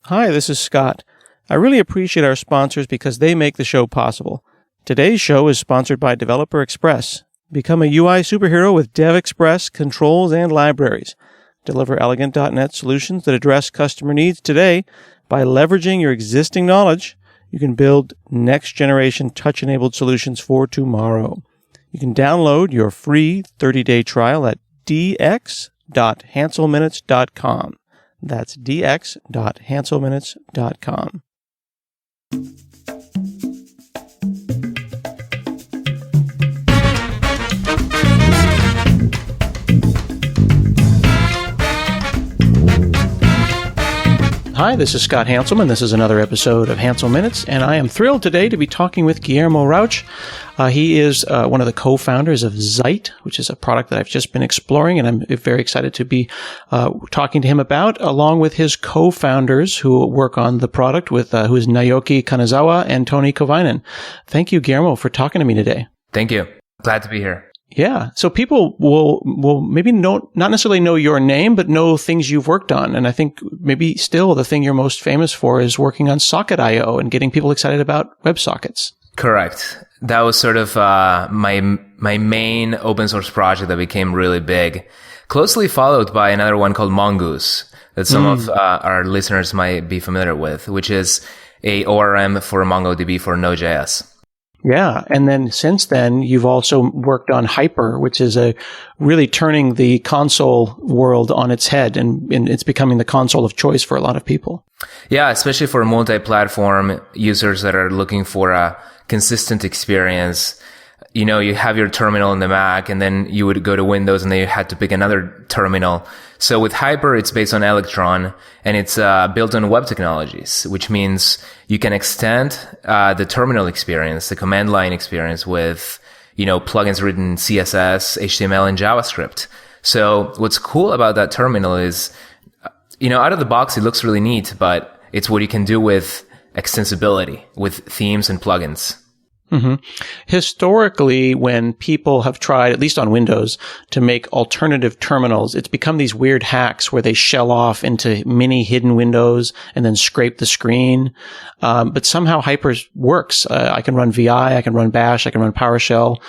Hi, this is Scott. I really appreciate our sponsors because they make the show possible. Today's show is sponsored by Developer Express. Become a UI superhero with Dev Express controls and libraries. Deliver elegant .NET solutions that address customer needs today. By leveraging your existing knowledge, you can build next-generation touch-enabled solutions for tomorrow. You can download your free 30-day trial at dx.hanselminutes.com. That's dx.hanselminutes.com. Hi, this is Scott Hanselman. This is another episode of Hansel Minutes, and I am thrilled today to be talking with Guillermo Rauch. He is one of the co-founders of Zeit, which is a product that I've just been exploring, and I'm very excited to be talking to him about, along with his co-founders who work on the product, who is Naoki Kanazawa and Tony Kovainen. Thank you, Guillermo, for talking to me today. Thank you. Glad to be here. Yeah. So people will maybe not necessarily know your name, but know things you've worked on. And I think maybe still the thing you're most famous for is working on Socket.io and getting people excited about WebSockets. Correct. That was sort of my main open source project that became really big, closely followed by another one called Mongoose that some of our listeners might be familiar with, which is a ORM for MongoDB for Node.js. Yeah. And then since then, you've also worked on Hyper, which is really turning the console world on its head, and it's becoming the console of choice for a lot of people. Yeah, especially for multi-platform users that are looking for a consistent experience. You know, you have your terminal in the Mac, and then you would go to Windows, and then you had to pick another terminal. So with Hyper, it's based on Electron, and it's built on web technologies, which means you can extend the terminal experience, the command line experience with, plugins written in CSS, HTML, and JavaScript. So what's cool about that terminal is, out of the box, it looks really neat, but it's what you can do with extensibility, with themes and plugins. Mm-hmm. Historically, when people have tried, at least on Windows, to make alternative terminals, it's become these weird hacks where they shell off into mini hidden windows and then scrape the screen. But somehow Hyper works. I can run VI, I can run Bash, I can run PowerShell.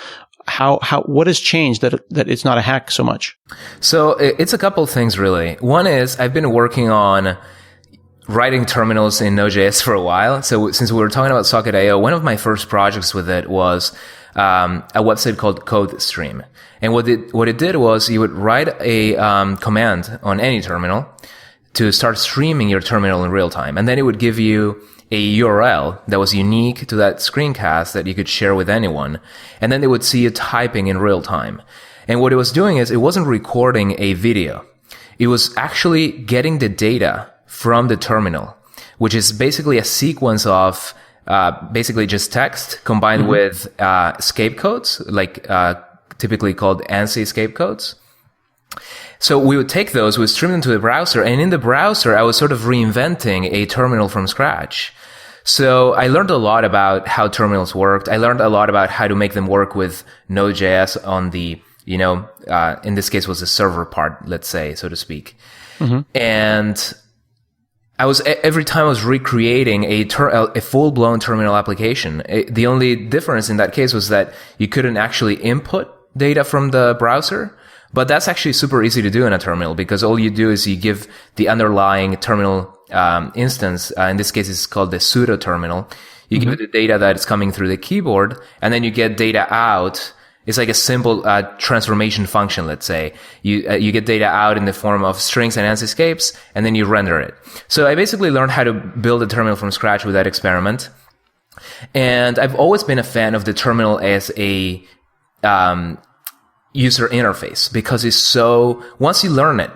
What has changed that it's not a hack so much? So it's a couple of things, really. One is I've been working on writing terminals in Node.js for a while. So since we were talking about Socket.io, one of my first projects with it was a website called CodeStream. And what it did was you would write a command on any terminal to start streaming your terminal in real time. And then it would give you a URL that was unique to that screencast that you could share with anyone. And then they would see you typing in real time. And what it was doing is it wasn't recording a video. It was actually getting the data from the terminal, which is basically a sequence of basically just text combined with escape codes, like typically called ANSI escape codes. So we would take those, we would stream them to the browser, and in the browser, I was sort of reinventing a terminal from scratch. So I learned a lot about how terminals worked. I learned a lot about how to make them work with Node.js on the, in this case was the server part, let's say, so to speak. Mm-hmm. And every time I was recreating a full-blown terminal application. The only difference in that case was that you couldn't actually input data from the browser, but that's actually super easy to do in a terminal because all you do is you give the underlying terminal instance, in this case it's called the pseudo terminal. You give it the data that is coming through the keyboard, and then you get data out. It's like a simple transformation function, let's say. You get data out in the form of strings and ANSI escapes, and then you render it. So I basically learned how to build a terminal from scratch with that experiment. And I've always been a fan of the terminal as a user interface because once you learn it,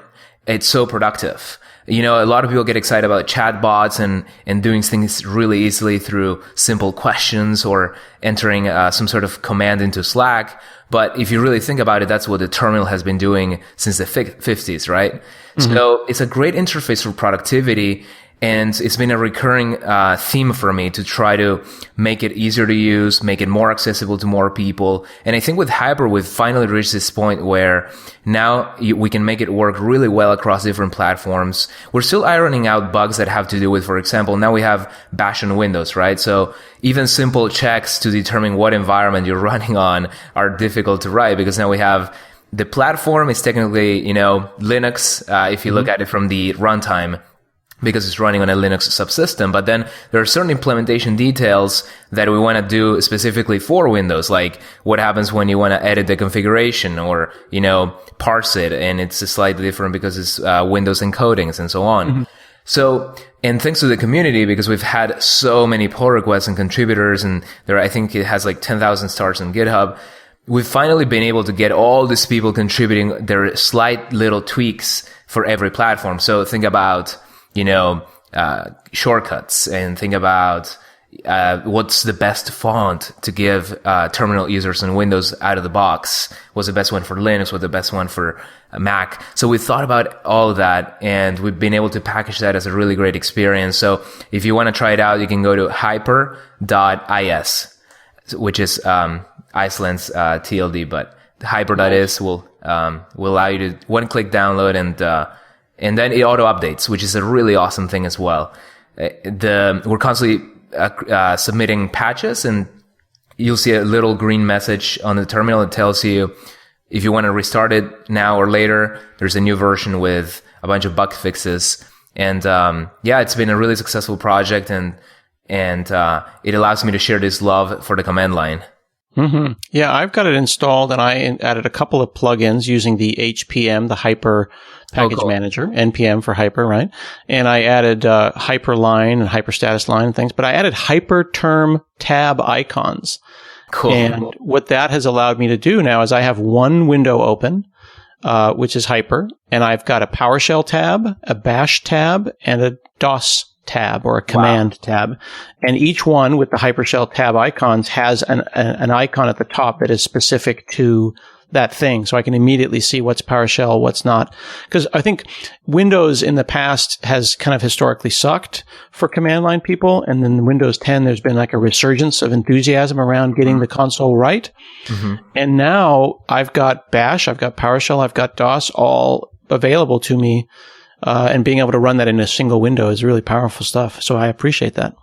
it's so productive. A lot of people get excited about chatbots and doing things really easily through simple questions or entering some sort of command into Slack. But if you really think about it, that's what the terminal has been doing since the 50s, right? Mm-hmm. So it's a great interface for productivity. And it's been a recurring theme for me to try to make it easier to use, make it more accessible to more people. And I think with Hyper, we've finally reached this point where now we can make it work really well across different platforms. We're still ironing out bugs that have to do with, for example, now we have Bash on Windows, right? So even simple checks to determine what environment you're running on are difficult to write, because now we have the platform is technically, Linux, if you look at it from the runtime, because it's running on a Linux subsystem. But then there are certain implementation details that we want to do specifically for Windows, like what happens when you want to edit the configuration or, parse it. And it's slightly different because it's Windows encodings and so on. Mm-hmm. So, and thanks to the community, because we've had so many pull requests and contributors, and I think it has like 10,000 stars on GitHub. We've finally been able to get all these people contributing their slight little tweaks for every platform. So think about, shortcuts, and think about what's the best font to give terminal users on Windows out of the box. What's the best one for Linux? What's the best one for Mac? So we thought about all of that, and we've been able to package that as a really great experience. So if you want to try it out, you can go to hyper.is, which is Iceland's TLD, but hyper.is will allow you to one-click download, and then it auto updates, which is a really awesome thing as well. We're constantly submitting patches, and you'll see a little green message on the terminal that tells you if you want to restart it now or later. There's a new version with a bunch of bug fixes, and it's been a really successful project, and it allows me to share this love for the command line. Mm-hmm. Yeah, I've got it installed, and I added a couple of plugins using the HPM, the Hyper Package Manager, NPM for Hyper, right? And I added Hyper Line and Hyper Status Line and things, but I added Hyper Term tab icons. Cool. And what that has allowed me to do now is I have one window open, which is Hyper, and I've got a PowerShell tab, a Bash tab, and a DOS tab or a command tab. And each one with the Hypershell tab icons has an icon at the top that is specific to that thing. So I can immediately see what's PowerShell, what's not. Because I think Windows in the past has kind of historically sucked for command line people. And then Windows 10, there's been like a resurgence of enthusiasm around getting the console right. Mm-hmm. And now I've got Bash, I've got PowerShell, I've got DOS all available to me. And being able to run that in a single window is really powerful stuff. So I appreciate that.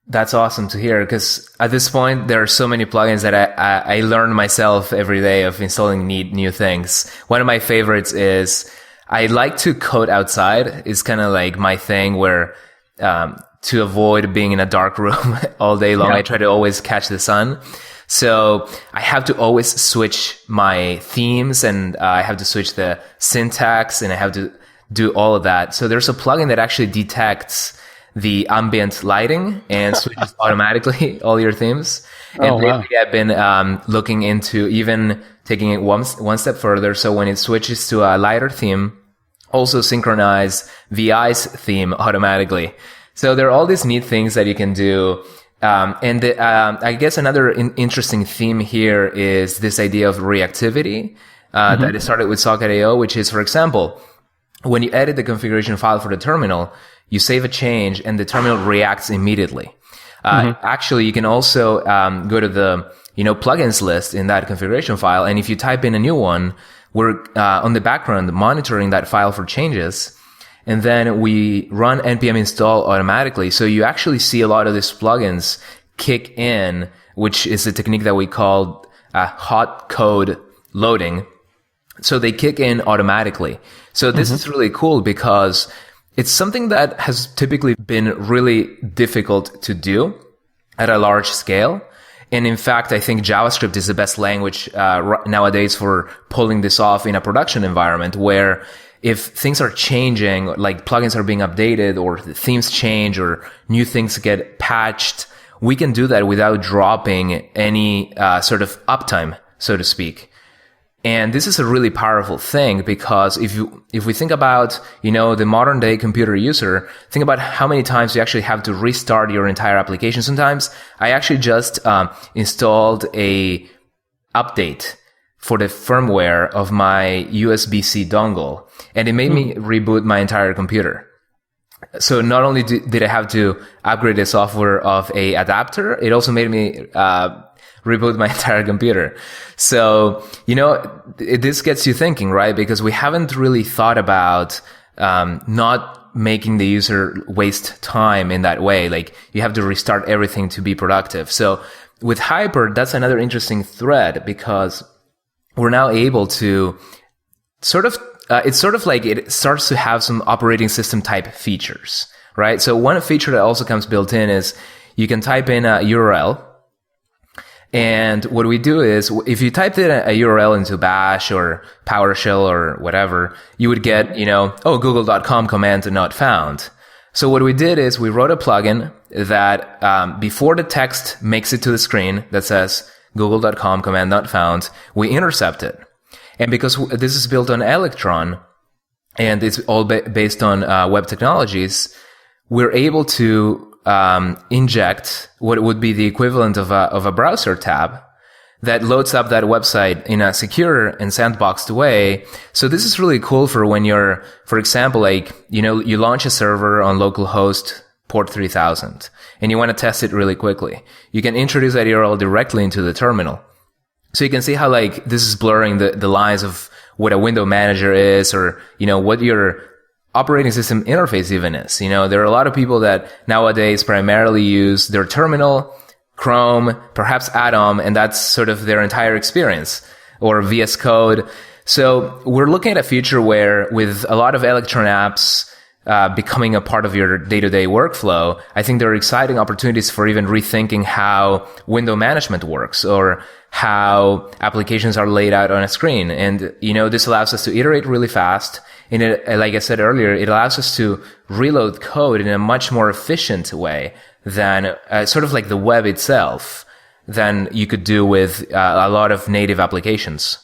That's awesome to hear, because at this point, there are so many plugins that I learn myself every day of installing new things. One of my favorites is I like to code outside. It's kind of like my thing where to avoid being in a dark room all day long, I try to always catch the sun. So I have to always switch my themes, and I have to switch the syntax, and I have to do all of that. So there's a plugin that actually detects the ambient lighting and switches automatically all your themes. And lately I've been looking into even taking it one step further. So when it switches to a lighter theme, also synchronize VI's theme automatically. So there are all these neat things that you can do. I guess another interesting theme here is this idea of reactivity that it started with Socket.io, which is, for example, when you edit the configuration file for the terminal, you save a change and the terminal reacts immediately. Actually, you can also go to the plugins list in that configuration file, and if you type in a new one, we're on the background monitoring that file for changes, and then we run npm install automatically. So you actually see a lot of these plugins kick in, which is a technique that we call hot code loading. So they kick in automatically. So this is really cool because it's something that has typically been really difficult to do at a large scale. And in fact, I think JavaScript is the best language nowadays for pulling this off in a production environment, where if things are changing, like plugins are being updated or the themes change or new things get patched, we can do that without dropping any sort of uptime, so to speak. And this is a really powerful thing, because if we think about, the modern day computer user, think about how many times you actually have to restart your entire application. Sometimes I actually just installed a update for the firmware of my USB-C dongle, and it made me reboot my entire computer. So not only did I have to upgrade the software of a adapter, it also made me reboot my entire computer. So, this gets you thinking, right? Because we haven't really thought about not making the user waste time in that way. Like, you have to restart everything to be productive. So with Hyper, that's another interesting thread, because we're now able to it's sort of like it starts to have some operating system type features, right? So one feature that also comes built in is you can type in a URL. And what we do is, if you typed in a URL into Bash or PowerShell or whatever, you would get, google.com command not found. So what we did is we wrote a plugin that before the text makes it to the screen that says google.com command not found, we intercept it. And because this is built on Electron and it's all based on web technologies, we're able to inject what would be the equivalent of a browser tab that loads up that website in a secure and sandboxed way. So this is really cool for when you're, for example, you launch a server on localhost port 3000 and you want to test it really quickly. You can introduce that URL directly into the terminal. So you can see how this is blurring the lines of what a window manager is, or, what your operating system interface even is. There are a lot of people that nowadays primarily use their terminal, Chrome, perhaps Atom, and that's sort of their entire experience, or VS Code. So we're looking at a future where, with a lot of Electron apps becoming a part of your day-to-day workflow, I think there are exciting opportunities for even rethinking how window management works, or how applications are laid out on a screen. And, this allows us to iterate really fast. And like I said earlier, it allows us to reload code in a much more efficient way than sort of like the web itself, than you could do with a lot of native applications.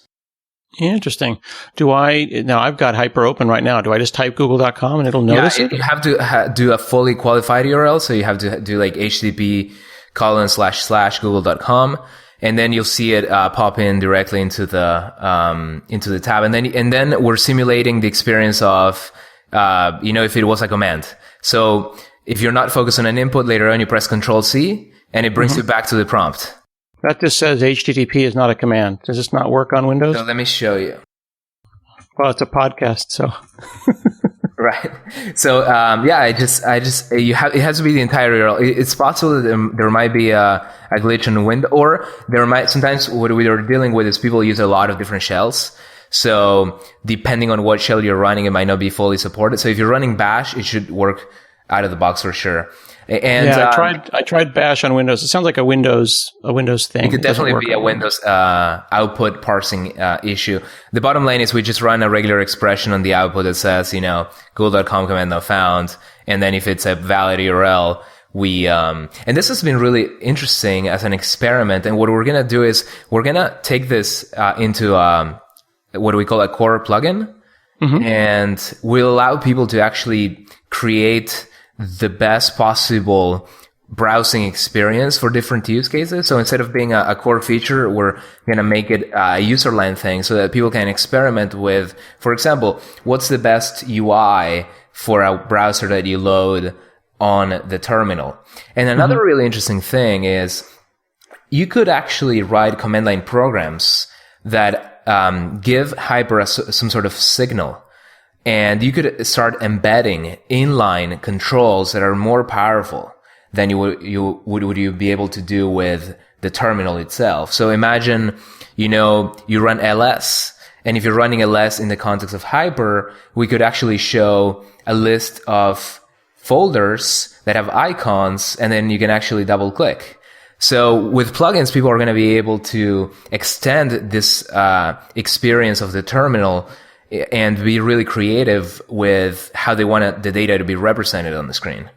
Interesting. Now I've got Hyper open right now. Do I just type google.com and it'll notice it? You have to do a fully qualified URL. So you have to do http://google.com. And then you'll see it pop in directly into the tab. And then we're simulating the experience of, if it was a command. So if you're not focused on an input, later on you press Control-C and it brings you back to the prompt. That just says HTTP is not a command. Does this not work on Windows? So let me show you. Well, it's a podcast, so. Right. So, it has to be the entire URL. It's possible that there might be a glitch in the window, or sometimes what we are dealing with is people use a lot of different shells. So depending on what shell you're running, it might not be fully supported. So if you're running Bash, it should work out of the box for sure. And I tried Bash on Windows. It sounds like a Windows thing. It could definitely be a Windows output parsing issue. The bottom line is we just run a regular expression on the output that says, google.com command not found. And then if it's a valid URL, and this has been really interesting as an experiment. And what we're going to do is we're going to take this into what we call a core plugin. Mm-hmm. And we'll allow people to actually create the best possible browsing experience for different use cases. So instead of being a core feature, we're going to make it a user-land thing so that people can experiment with, for example, what's the best UI for a browser that you load on the terminal. And another really interesting thing is you could actually write command line programs that give Hyper some sort of signal. And you could start embedding inline controls that are more powerful than you would be able to do with the terminal itself. So imagine, you run ls, and if you're running ls in the context of Hyper, we could actually show a list of folders that have icons, and then you can actually double click. So with plugins, people are going to be able to extend this experience of the terminal and be really creative with how they want the data to be represented on the screen.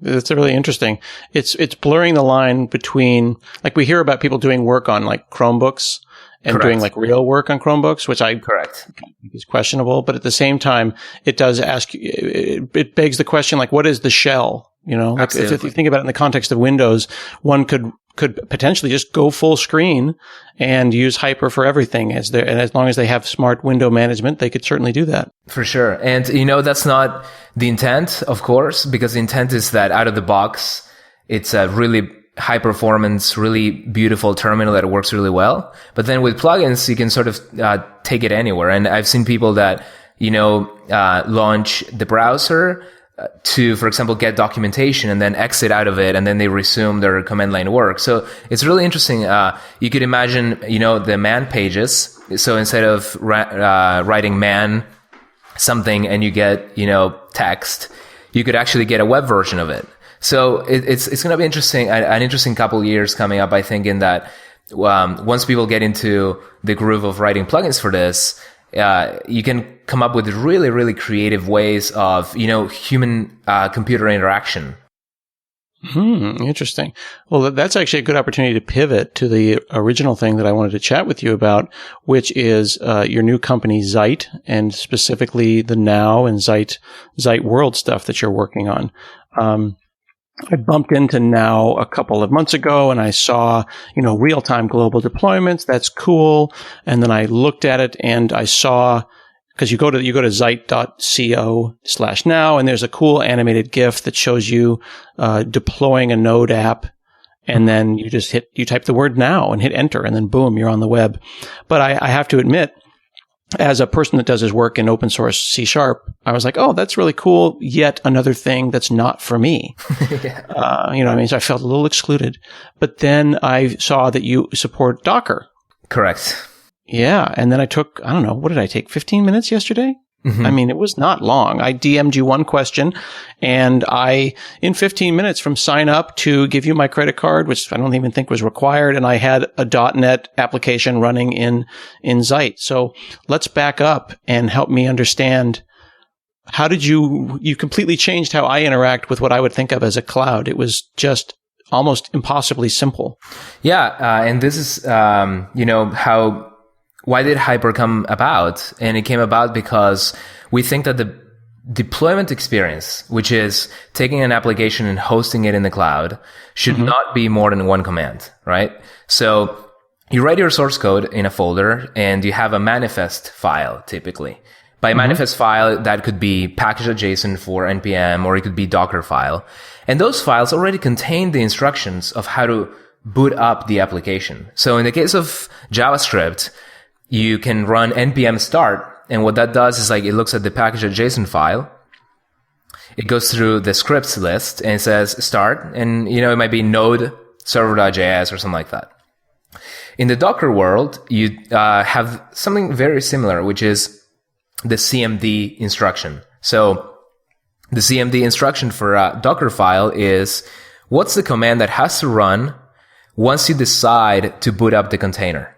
That's really interesting. It's blurring the line between, like, we hear about people doing work on like Chromebooks and doing like real work on Chromebooks, which I think is questionable. But at the same time, it does ask, it begs the question, like, what is the shell? Like if you think about it in the context of Windows, one could could potentially just go full screen and use Hyper for everything. And as long as they have smart window management, they could certainly do that. For sure. And, that's not the intent, of course, because the intent is that out of the box, it's a really high performance, really beautiful terminal that works really well. But then with plugins, you can sort of take it anywhere. And I've seen people that, launch the browser to, for example, get documentation and then exit out of it, and then they resume their command line work. So it's really interesting. You could imagine, the man pages. So instead of writing man something and you get, text, you could actually get a web version of it. So it's going to be interesting, an interesting couple of years coming up, I think, in that once people get into the groove of writing plugins for this, you can come up with really, really creative ways of, human computer interaction. Interesting. Well, that's actually a good opportunity to pivot to the original thing that I wanted to chat with you about, which is your new company, Zeit, and specifically the Now and Zeit World stuff that you're working on. I bumped into Now a couple of months ago and I saw, real-time global deployments. That's cool. And then I looked at it and I saw, because you go to zeit.co/now and there's a cool animated GIF that shows you deploying a Node app. And then you type the word now and hit enter and then boom, you're on the web. But I have to admit, as a person that does his work in open source C#, I was like, oh, that's really cool. Yet another thing that's not for me. Yeah. So I felt a little excluded. But then I saw that you support Docker. Correct. Yeah. And then I took, I don't know, what did I take? 15 minutes yesterday? Mm-hmm. It was not long. I DM'd you one question and in 15 minutes from sign up to give you my credit card, which I don't even think was required. And I had a .NET application running in Zeit. So let's back up and help me understand, how did you completely changed how I interact with what I would think of as a cloud. It was just almost impossibly simple. Yeah. And this is, why did Hyper come about? And it came about because we think that the deployment experience, which is taking an application and hosting it in the cloud, should not be more than one command, right? So you write your source code in a folder and you have a manifest file typically. By manifest file, that could be package.json for NPM, or it could be Docker file. And those files already contain the instructions of how to boot up the application. So in the case of JavaScript, you can run npm start, and what that does is it looks at the package.json file. It goes through the scripts list and says start, and it might be node server.js or something like that. In the Docker world, you have something very similar, which is the CMD instruction. So the CMD instruction for a Docker file is, what's the command that has to run once you decide to boot up the container?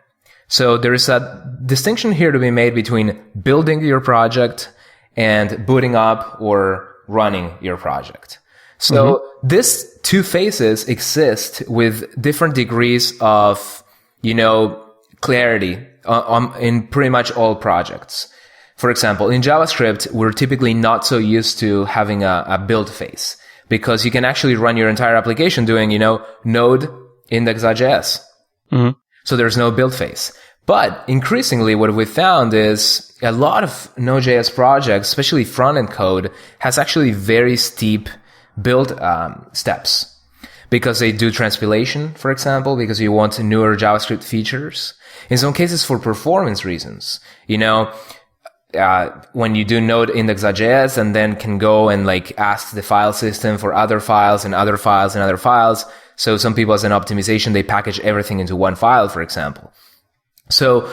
So there is a distinction here to be made between building your project and booting up or running your project. So these two phases exist with different degrees of, clarity in pretty much all projects. For example, in JavaScript, we're typically not so used to having a build phase, because you can actually run your entire application doing, node index.js. So there's no build phase. But increasingly, what we've found is a lot of Node.js projects, especially front-end code, has actually very steep build steps, because they do transpilation, for example, because you want newer JavaScript features. In some cases, for performance reasons. When you do node index.js and then can go and ask the file system for other files and other files and other files. So some people, as an optimization, they package everything into one file, for example. So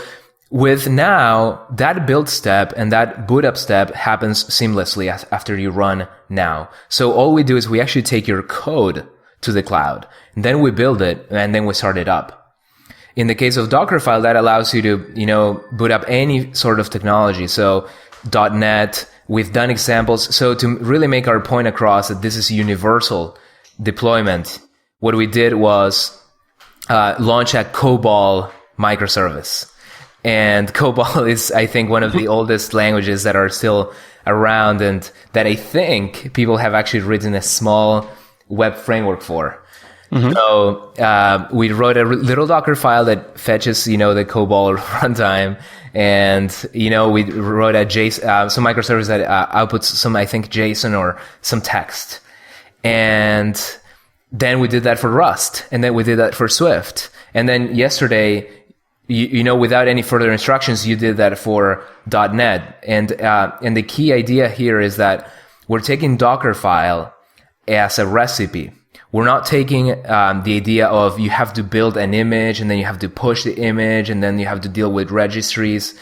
with Now, that build step and that boot up step happens seamlessly after you run Now. So all we do is we actually take your code to the cloud, and then we build it, and then we start it up. In the case of Dockerfile, that allows you to, boot up any sort of technology. So .NET, we've done examples. So to really make our point across that this is universal deployment, what we did was launch a COBOL microservice. And COBOL is, I think, one of the oldest languages that are still around, and that I think people have actually written a small web framework for. So we wrote a little Docker file that fetches, the COBOL runtime. And, we wrote a JSON, some microservice that outputs some, I think, JSON or some text. And then we did that for Rust. And then we did that for Swift. And then yesterday, without any further instructions, you did that for .NET. And the key idea here is that we're taking Docker file as a recipe. We're not taking the idea of you have to build an image and then you have to push the image and then you have to deal with registries.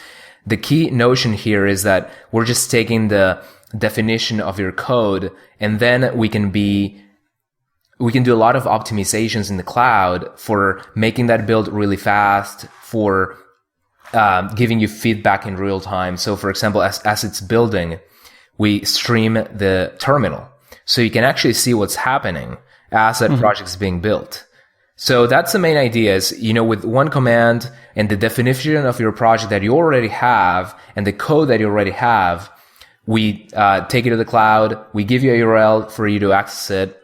The key notion here is that we're just taking the definition of your code, and then we can do a lot of optimizations in the cloud for making that build really fast, for giving you feedback in real time. So for example, as it's building, we stream the terminal so you can actually see what's happening as that project is being built. So that's the main idea is, with one command and the definition of your project that you already have and the code that you already have, we take it to the cloud. We give you a URL for you to access it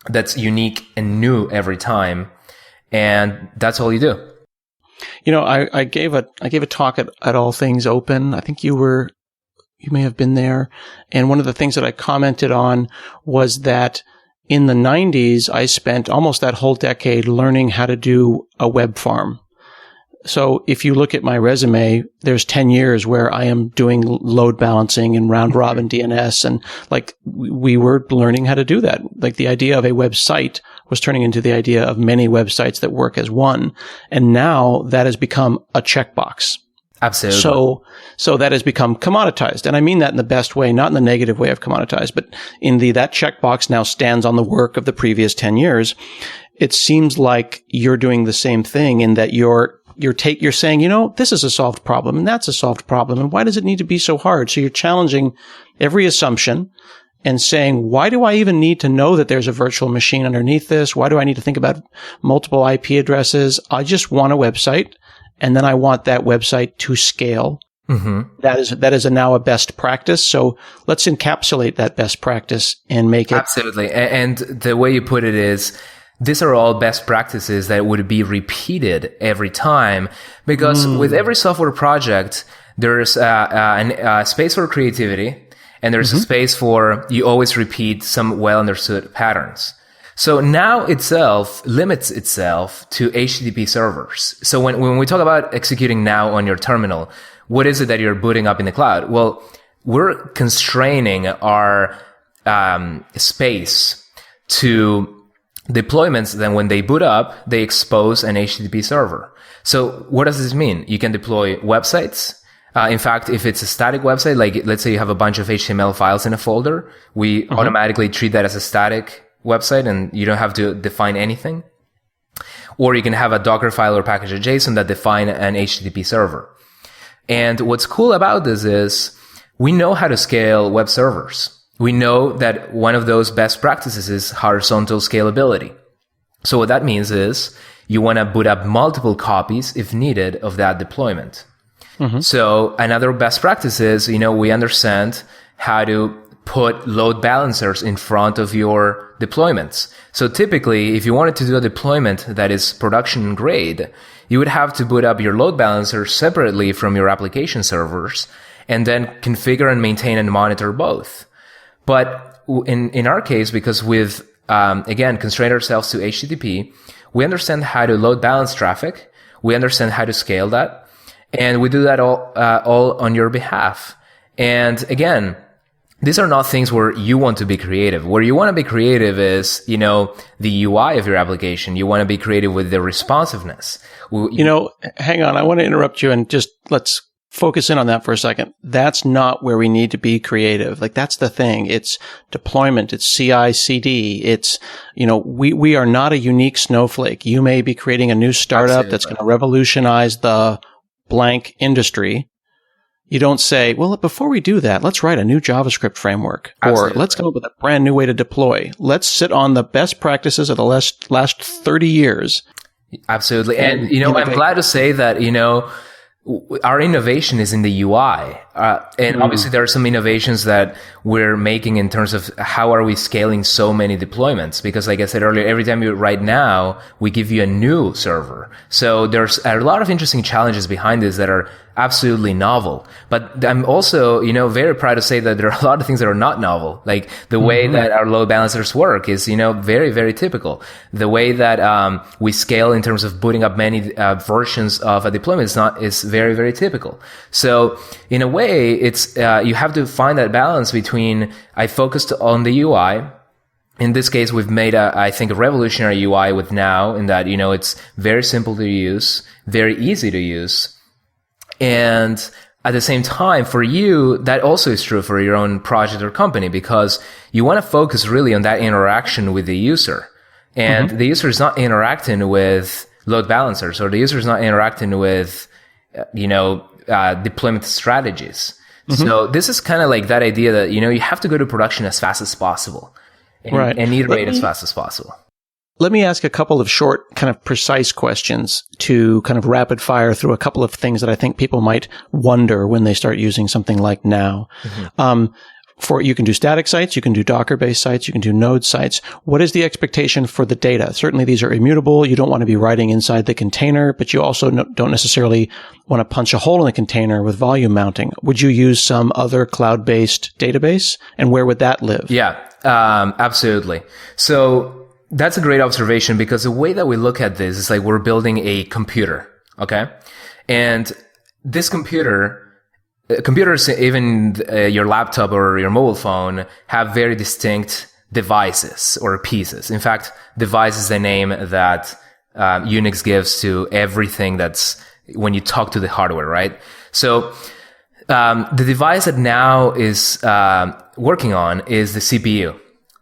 that's unique and new every time. And that's all you do. I gave a talk at All Things Open. I think you may have been there. And one of the things that I commented on was that in the 90s, I spent almost that whole decade learning how to do a web farm. So if you look at my resume, there's 10 years where I am doing load balancing and round robin DNS. And we were learning how to do that. Like the idea of a website was turning into the idea of many websites that work as one. And now that has become a checkbox. Absolutely. So that has become commoditized. And I mean that in the best way, not in the negative way of commoditized, but in that checkbox now stands on the work of the previous 10 years. It seems like you're doing the same thing in that you're saying, this is a solved problem and that's a solved problem. And why does it need to be so hard? So you're challenging every assumption and saying, why do I even need to know that there's a virtual machine underneath this? Why do I need to think about multiple IP addresses? I just want a website. And then I want that website to scale. Mm-hmm. That is now a best practice. So let's encapsulate that best practice and make it. Absolutely. And the way you put it is, these are all best practices that would be repeated every time, because with every software project, there's a space for creativity and there's a space for you always repeat some well understood patterns. So now itself limits itself to HTTP servers. So when we talk about executing now on your terminal, what is it that you're booting up in the cloud? Well, we're constraining our space to deployments. Then when they boot up, they expose an HTTP server. So what does this mean? You can deploy websites. In fact, if it's a static website, like let's say you have a bunch of HTML files in a folder, we automatically treat that as a static website and you don't have to define anything. Or you can have a Docker file or package of JSON that define an HTTP server. And what's cool about this is we know how to scale web servers. We know that one of those best practices is horizontal scalability. So what that means is you want to boot up multiple copies if needed of that deployment. So another best practice is, we understand how to put load balancers in front of your deployments. So typically, if you wanted to do a deployment that is production grade, you would have to boot up your load balancer separately from your application servers and then configure and maintain and monitor both. But in our case, because we've, again, constrained ourselves to HTTP, we understand how to load balance traffic. We understand how to scale that. And we do that all on your behalf. And again, these are not things where you want to be creative. Where you want to be creative is, the UI of your application. You want to be creative with the responsiveness. Hang on. I want to interrupt you and just let's focus in on that for a second. That's not where we need to be creative. Like that's the thing. It's deployment. It's CI, CD. It's, we are not a unique snowflake. You may be creating a new startup that's going to revolutionize the blank industry. You don't say, well, before we do that, let's write a new JavaScript framework. Or let's come up with a brand new way to deploy. Let's sit on the best practices of the last 30 years. Absolutely. And I'm glad to say that, our innovation is in the UI. And obviously there are some innovations that we're making in terms of how are we scaling so many deployments? Because like I said earlier, every time you write now, we give you a new server. So there's a lot of interesting challenges behind this that are absolutely novel. But I'm also, very proud to say that there are a lot of things that are not novel. Like the way that our load balancers work is, very, very typical. The way that we scale in terms of booting up many versions of a deployment is very, very typical. So in a way, it's you have to find that balance between I focused on the UI. In this case, we've made I think a revolutionary UI with Now in that, it's very simple to use, very easy to use. And at the same time, for you, that also is true for your own project or company, because you want to focus really on that interaction with the user. And the user is not interacting with load balancers, or the user is not interacting with, deployment strategies. So this is kind of like that idea that, you have to go to production as fast as possible and iterate as fast as possible. Let me ask a couple of short, kind of precise questions to kind of rapid fire through a couple of things that I think people might wonder when they start using something like Now. You can do static sites, you can do Docker-based sites, you can do node sites. What is the expectation for the data? Certainly these are immutable. You don't want to be writing inside the container, but you also don't necessarily want to punch a hole in the container with volume mounting. Would you use some other cloud-based database? And where would that live? Yeah, absolutely. So that's a great observation, because the way that we look at this is like we're building a computer, okay? And this computers, even your laptop or your mobile phone, have very distinct devices or pieces. In fact, device is the name that Unix gives to everything that's when you talk to the hardware, right? So the device that Now is working on is the CPU.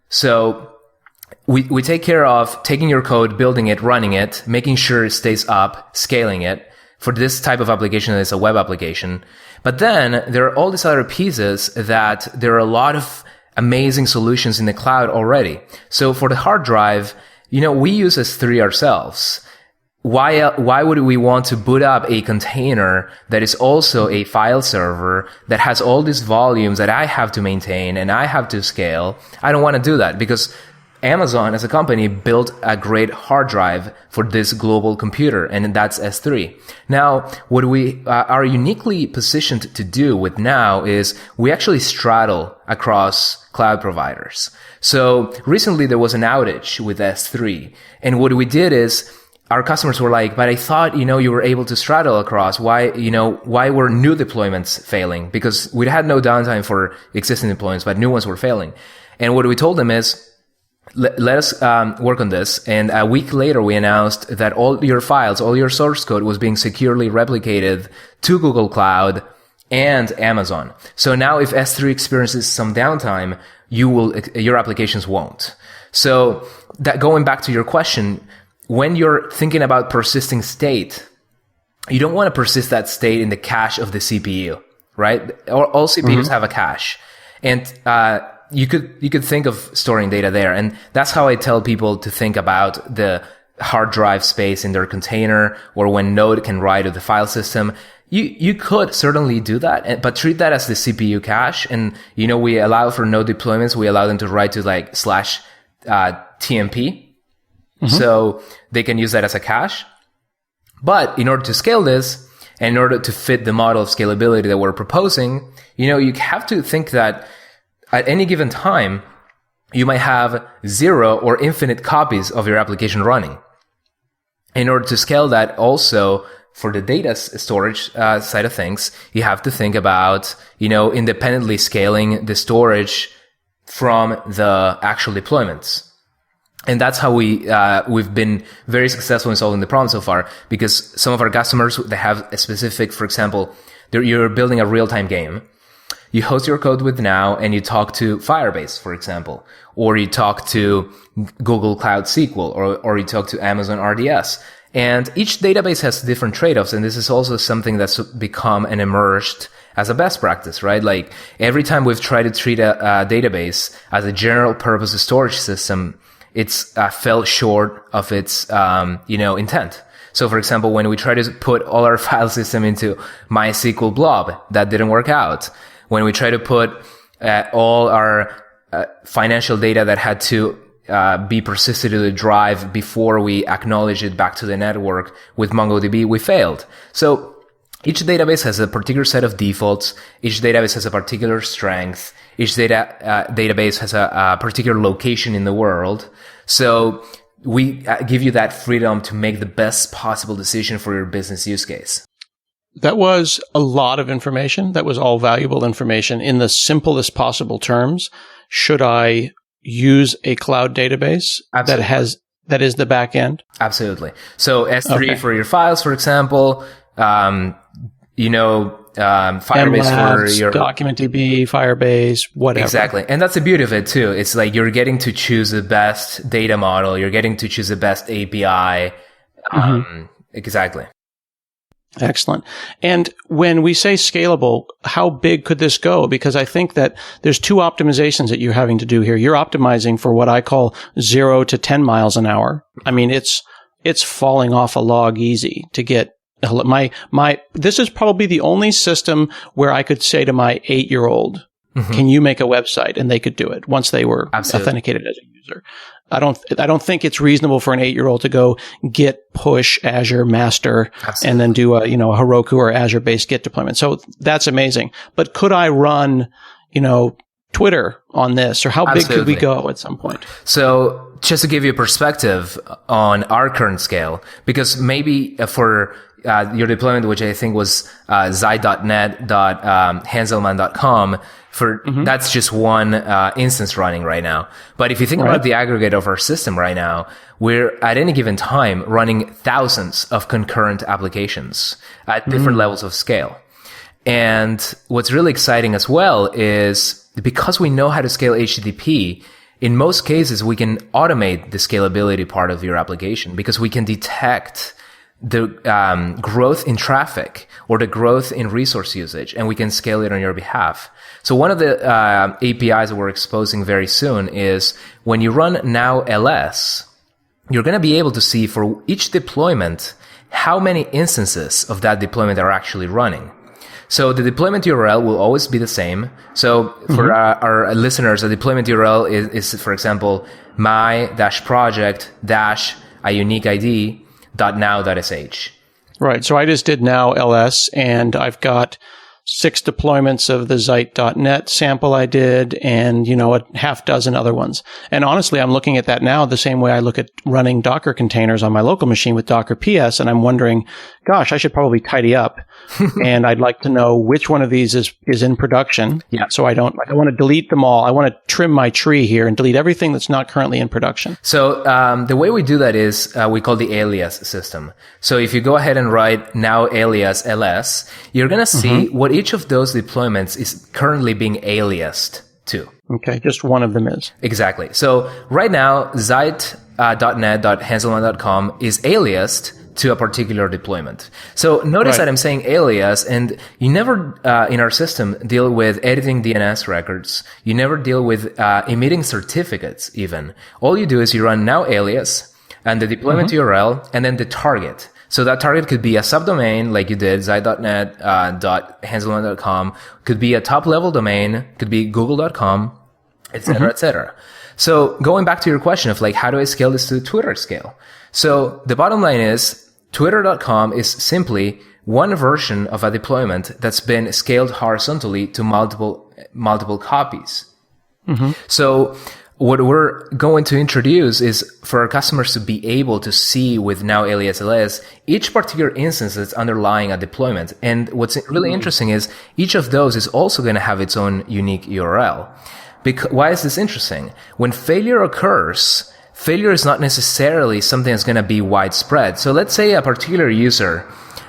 So we take care of taking your code, building it, running it, making sure it stays up, scaling it for this type of application that is a web application. But then there are all these other pieces that there are a lot of amazing solutions in the cloud already. So for the hard drive, we use S3 ourselves. Why would we want to boot up a container that is also a file server that has all these volumes that I have to maintain and I have to scale? I don't want to do that, because Amazon as a company built a great hard drive for this global computer, and that's S3. Now, what we are uniquely positioned to do with Now is we actually straddle across cloud providers. So recently there was an outage with S3, and what we did is our customers were like, but I thought, you were able to straddle across. Why were new deployments failing? Because we had no downtime for existing deployments, but new ones were failing. And what we told them is, let us work on this. And a week later, we announced that all your files, all your source code was being securely replicated to Google Cloud and Amazon. So now if S3 experiences some downtime, your applications won't. So that going back to your question, when you're thinking about persisting state, you don't want to persist that state in the cache of the CPU, right? All CPUs have a cache. And you could think of storing data there. And that's how I tell people to think about the hard drive space in their container, or when Node can write to the file system. You could certainly do that, but treat that as the CPU cache. And, we allow for Node deployments. We allow them to write to like /TMP. So they can use that as a cache. But in order to scale this, and in order to fit the model of scalability that we're proposing, you have to think that at any given time, you might have 0 or infinite copies of your application running. In order to scale that also for the data storage side of things, you have to think about, independently scaling the storage from the actual deployments. And that's how we've been very successful in solving the problem so far, because some of our customers, they have a specific, for example, you're building a real-time game. You host your code with Now and you talk to Firebase, for example, or you talk to Google Cloud SQL, or you talk to Amazon RDS. And each database has different trade-offs. And this is also something that's become and emerged as a best practice, right? Like every time we've tried to treat a database as a general purpose storage system, it's fell short of its, intent. So for example, when we try to put all our file system into MySQL blob, that didn't work out. When we try to put all our financial data that had to be persisted to the drive before we acknowledge it back to the network with MongoDB, we failed. So each database has a particular set of defaults. Each database has a particular strength. Each database has a particular location in the world. So we give you that freedom to make the best possible decision for your business use case. That was a lot of information. That was all valuable information in the simplest possible terms. Should I use a cloud database that is the back end? Absolutely. So S3 for your files, for example, Firebase MLabs, for your DocumentDB, Firebase, whatever. Exactly. And that's the beauty of it too. It's like you're getting to choose the best data model. You're getting to choose the best API. Exactly. Excellent. And when we say scalable, how big could this go? Because I think that there's two optimizations that you're having to do here. You're optimizing for what I call 0 to 10 miles an hour. I mean, it's falling off a log easy to get this is probably the only system where I could say to my 8-year-old, can you make a website? And they could do it once they were authenticated as a user. I don't think it's reasonable for an 8-year-old to go git push Azure master and then do a Heroku or Azure based Git deployment. So that's amazing. But could I run, Twitter on this, or how big could we go at some point? So just to give you a perspective on our current scale, because maybe for your deployment, which I think was Zeit.net.hanselman.com, that's just one instance running right now. But if you think about the aggregate of our system right now, we're at any given time running thousands of concurrent applications at different levels of scale. And what's really exciting as well is because we know how to scale HTTP, in most cases, we can automate the scalability part of your application because we can detect the growth in traffic or the growth in resource usage, and we can scale it on your behalf. So one of the APIs that we're exposing very soon is when you run now ls, you're going to be able to see for each deployment how many instances of that deployment are actually running. So the deployment URL will always be the same. So for our listeners, a deployment URL is for example, my-project-a-unique-id.now.sh. Right. So I just did now ls, and I've got 6 deployments of the Zeit.net sample I did, and, a half dozen other ones. And honestly, I'm looking at that now the same way I look at running Docker containers on my local machine with Docker PS, and I'm wondering, gosh, I should probably tidy up. And I'd like to know which one of these is in production. Yeah. So I don't want to delete them all. I want to trim my tree here and delete everything that's not currently in production. So the way we do that is we call the alias system. So if you go ahead and write now alias ls, you're going to see what each of those deployments is currently being aliased to. Okay, just one of them is. Exactly. So right now, Zeit.net.hanselman.com is aliased to a particular deployment. So notice that I'm saying alias, and you never in our system deal with editing DNS records. You never deal with emitting certificates even. All you do is you run now alias and the deployment URL and then the target. So that target could be a subdomain like you did, Zeit.net.hanselman.com, could be a top level domain, could be google.com, et cetera, et cetera. So going back to your question of how do I scale this to the Twitter scale? So the bottom line is twitter.com is simply one version of a deployment that's been scaled horizontally to multiple copies. So what we're going to introduce is for our customers to be able to see with now alias ls each particular instance that's underlying a deployment. And what's really interesting is each of those is also going to have its own unique URL. Why is this interesting? When failure occurs, failure is not necessarily something that's going to be widespread. So let's say a particular user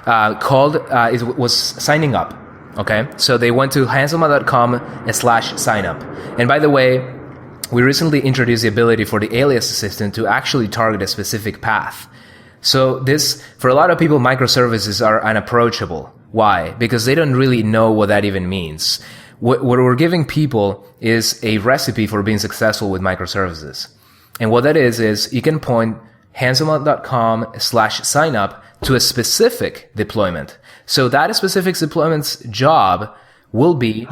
was signing up. Okay, so they went to hanselman.com/signup. And by the way, we recently introduced the ability for the alias assistant to actually target a specific path. So this, for a lot of people, microservices are unapproachable. Why? Because they don't really know what that even means. What we're giving people is a recipe for being successful with microservices. And what that is you can point hanselman.com/signup to a specific deployment. So that specific deployment's job will be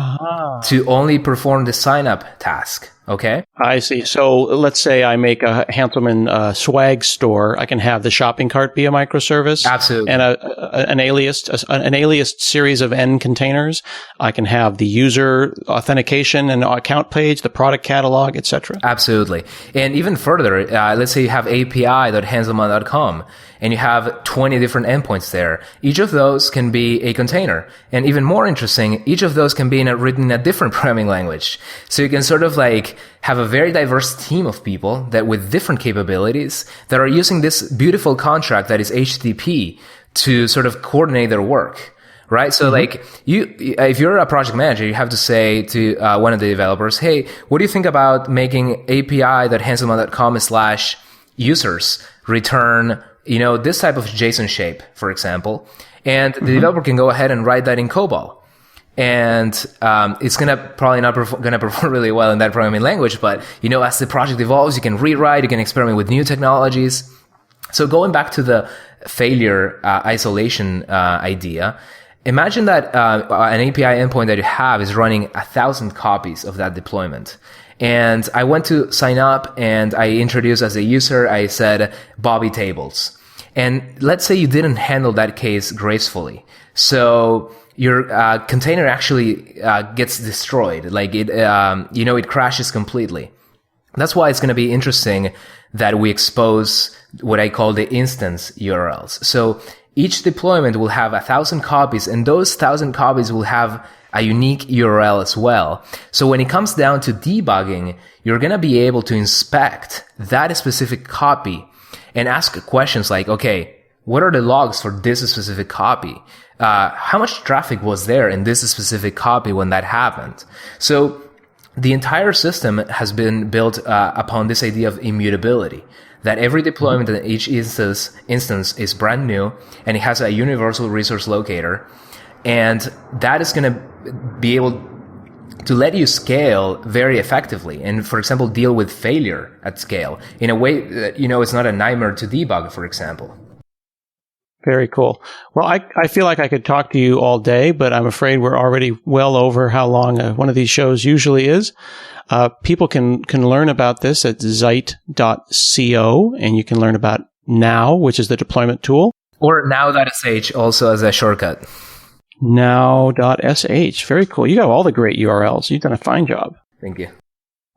to only perform the sign-up task. Okay? I see. So let's say I make a Hanselman swag store. I can have the shopping cart be a microservice. Absolutely. And an aliased series of N containers. I can have the user authentication and account page, the product catalog, etc. Absolutely. And even further, let's say you have api.hanselman.com and you have 20 different endpoints there. Each of those can be a container. And even more interesting, each of those can be written in a different programming language. So you can sort of like have a very diverse team of people that with different capabilities that are using this beautiful contract that is HTTP to sort of coordinate their work. Right? So like if you're a project manager, you have to say to one of the developers, hey, what do you think about making api.hanselman.com/users return, this type of JSON shape, for example. And the developer can go ahead and write that in COBOL. And it's probably not going to perform really well in that programming language. But, as the project evolves, you can rewrite, you can experiment with new technologies. So going back to the failure isolation idea, imagine that an API endpoint that you have is running 1,000 copies of that deployment. And I went to sign up and I introduced as a user, I said Bobby Tables. And let's say you didn't handle that case gracefully. So your container actually gets destroyed. Like it crashes completely. That's why it's going to be interesting that we expose what I call the instance URLs. So each deployment will have 1,000 copies, and those 1,000 copies will have a unique URL as well. So when it comes down to debugging, you're going to be able to inspect that specific copy and ask questions like, okay, what are the logs for this specific copy? How much traffic was there in this specific copy when that happened? So the entire system has been built upon this idea of immutability, that every deployment in each instance is brand new, and it has a universal resource locator. And that is going to be able to let you scale very effectively and, for example, deal with failure at scale in a way that, it's not a nightmare to debug, for example. Very cool. Well, I feel like I could talk to you all day, but I'm afraid we're already well over how long one of these shows usually is. People can learn about this at Zeit.co, and you can learn about Now, which is the deployment tool. Or now.sh also as a shortcut. Now.sh. Very cool. You got all the great URLs. You've done a fine job. Thank you.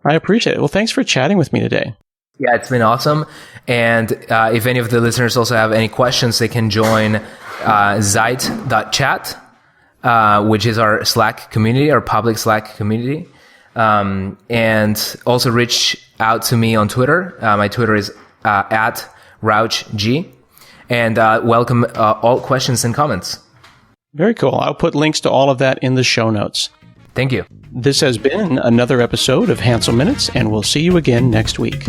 I appreciate it. Well, thanks for chatting with me today. Yeah, it's been awesome. And if any of the listeners also have any questions, they can join Zeit.chat, which is our Slack community, our public Slack community. And also reach out to me on Twitter. My Twitter is at RauchG. And welcome all questions and comments. Very cool. I'll put links to all of that in the show notes. Thank you. This has been another episode of Hansel Minutes, and we'll see you again next week.